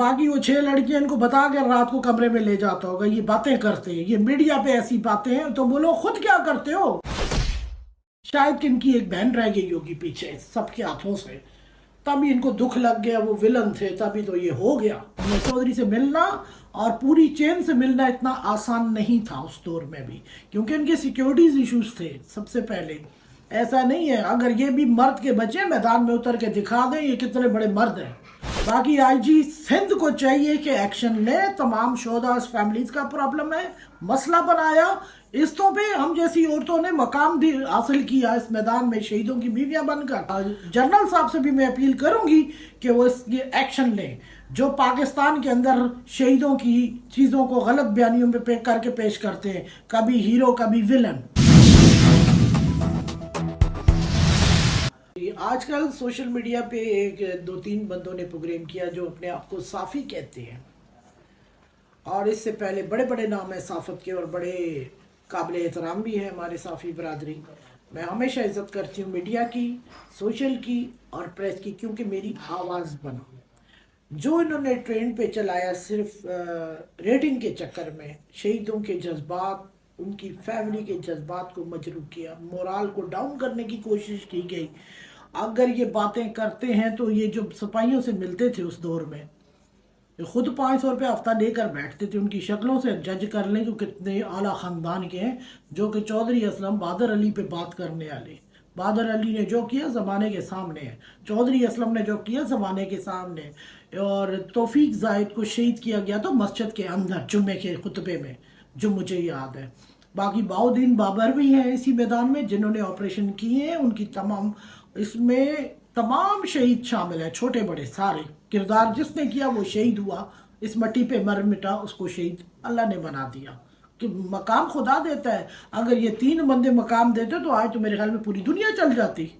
बाकी वो 6 लड़कियां इनको बता के रात को कमरे में ले जाता होगा, ये बातें करते हैं, ये मीडिया पे ऐसी बातें हैं, तो बोलो खुद क्या करते हो। शायद कि इनकी एक बहन रह गई होगी पीछे सबके हाथों से, तभी इनको दुख लग गया, वो विलन थे तभी तो ये हो गया। चौधरी से मिलना और पूरी चेन से मिलना इतना आसान नहीं था उस दौर में भी, क्योंकि इनके सिक्योरिटीज इश्यूज थे सबसे पहले। ऐसा नहीं है, अगर ये भी मर्द के बच्चे मैदान में उतर के दिखा दें ये कितने बड़े मर्द हैं। बाकी आईजी सिंध को चाहिए कि एक्शन ले, तमाम शोहदास फैमिलीज का प्रॉब्लम है, मसला बनाया, इस्तों पे हम जैसी औरतों ने मकाम भी हासिल किया इस मैदान में शहीदों की बीवियां बनकर। जनरल साहब से भी मैं अपील करूंगी कि वो इसके एक्शन लें, जो पाकिस्तान के अंदर शहीदों की चीज़ों को गलत बयानियों में करके पेश करते हैं, कभी हीरो कभी विलन। आजकल सोशल मीडिया पे एक 2-3 बंदों ने प्रोग्राम किया जो अपने आप को साफ़ी कहते हैं, और इससे पहले बड़े बड़े नाम है साफ़त के और बड़े काबिल एहतराम भी है हमारे साफ़ी बरादरी। मैं हमेशा इज़्ज़त करती हूँ मीडिया की, सोशल की और प्रेस की, क्योंकि मेरी आवाज़ बना। जो इन्होंने ट्रेंड पे चलाया सिर्फ रेटिंग के चक्कर में, शहीदों के जज्बात, उनकी फैमिली के जज्बात को मजरूह किया, मोराल को डाउन करने की कोशिश की गई। अगर ये बातें करते हैं तो ये जो सिपाहियों से मिलते थे उस दौर में, ये खुद 500 रुपये हफ्ता लेकर बैठते थे, उनकी शक्लों से जज कर लें कि कितने आला ख़ानदान के हैं। जो कि चौधरी असलम बहादुर अली पे बात करने वाले, बहादुर अली ने जो किया ज़माने के सामने है, चौधरी असलम ने जो किया ज़माने के सामने। और तौफीक जाहिद को शहीद किया गया तो मस्जिद के अंदर जुम्मे के खुतबे में, जो मुझे याद है। बाकी बाउद्दीन बाबर भी हैं इसी मैदान में जिन्होंने ऑपरेशन किए हैं, उनकी तमाम इसमें तमाम शहीद शामिल हैं, छोटे बड़े सारे। किरदार जिसने किया वो शहीद हुआ, इस मट्टी पे मर मिटा, उसको शहीद अल्लाह ने बना दिया। कि मकाम खुदा देता है, अगर ये 3 बंदे मकाम देते तो आज तो मेरे ख्याल में पूरी दुनिया चल जाती।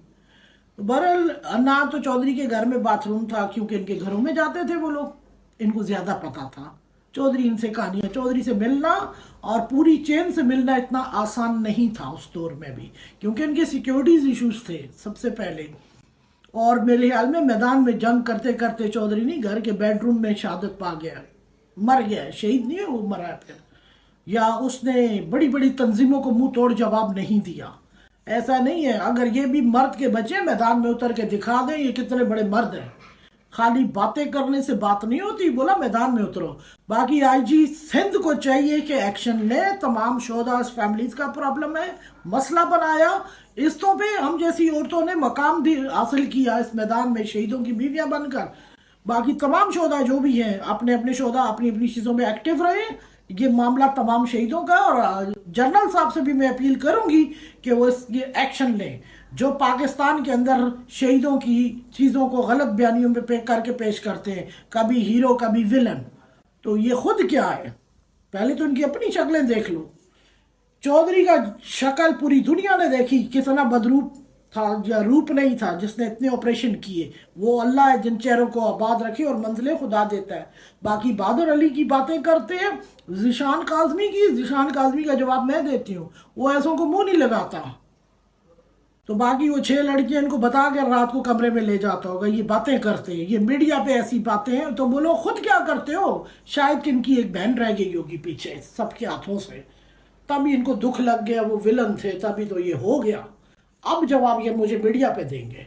बहरहाल ना तो चौधरी के घर में बाथरूम था, क्योंकि इनके घरों में जाते थे वो लोग, इनको ज़्यादा पता था। चौधरी इनसे कहानियाँ, चौधरी से मिलना और पूरी चेन से मिलना इतना आसान नहीं था उस दौर में भी, क्योंकि इनके सिक्योरिटीज इश्यूज थे सबसे पहले। और मेरे ख्याल में मैदान में जंग करते करते चौधरी नहीं घर के बेडरूम में शहादत पा गया, मर गया, शहीद नहीं है वो, मरा है फिर, या उसने बड़ी बड़ी तंजीमों को मुंह तोड़ जवाब नहीं दिया। ऐसा नहीं है, अगर ये भी मर्द के बच्चे मैदान में उतर के दिखा दें ये कितने बड़े मर्द हैं। खाली बातें करने से बात नहीं होती, बोला मैदान में उतरो। बाकी आईजी सिंध को चाहिए कि एक्शन ले, तमाम शोहदास फैमिलीज का प्रॉब्लम है, मसला बनाया, इस्तों पे हम जैसी औरतों ने मकाम हासिल किया इस मैदान में शहीदों की बीवियां बनकर। बाकी तमाम शोहदा जो भी हैं अपने अपने शोहदा अपनी अपनी चीज़ों में एक्टिव रहे। ये मामला तमाम शहीदों का, और जनरल साहब से भी मैं अपील करूंगी कि वो इसके एक्शन लें, जो पाकिस्तान के अंदर शहीदों की चीज़ों को गलत बयानियों में करके पेश करते हैं, कभी हीरो कभी विलन। तो ये खुद क्या है, पहले तो इनकी अपनी शक्लें देख लो। चौधरी का शक्ल पूरी दुनिया ने देखी, कितना बदरूप था या रूप नहीं था जिसने इतने ऑपरेशन किए। वो अल्लाह है जिन चेहरों को आबाद रखे और मंजिलें खुदा देता है। बाकी बहादुर अली की बातें करते हैं, ज़ीशान काज़मी का जवाब मैं देती हूँ, वो ऐसों को मुंह नहीं लगाता। तो बाकी वो 6 लड़कियां इनको बता के रात को कमरे में ले जाता होगा, ये बातें करते हैं, ये मीडिया पे ऐसी बातें हैं, तो बोलो खुद क्या करते हो। शायद कि इनकी एक बहन रह गई होगी पीछे सबके हाथों से, तभी इनको दुख लग गया, वो विलन थे तभी तो ये हो गया। अब जवाब ये मुझे मीडिया पे देंगे।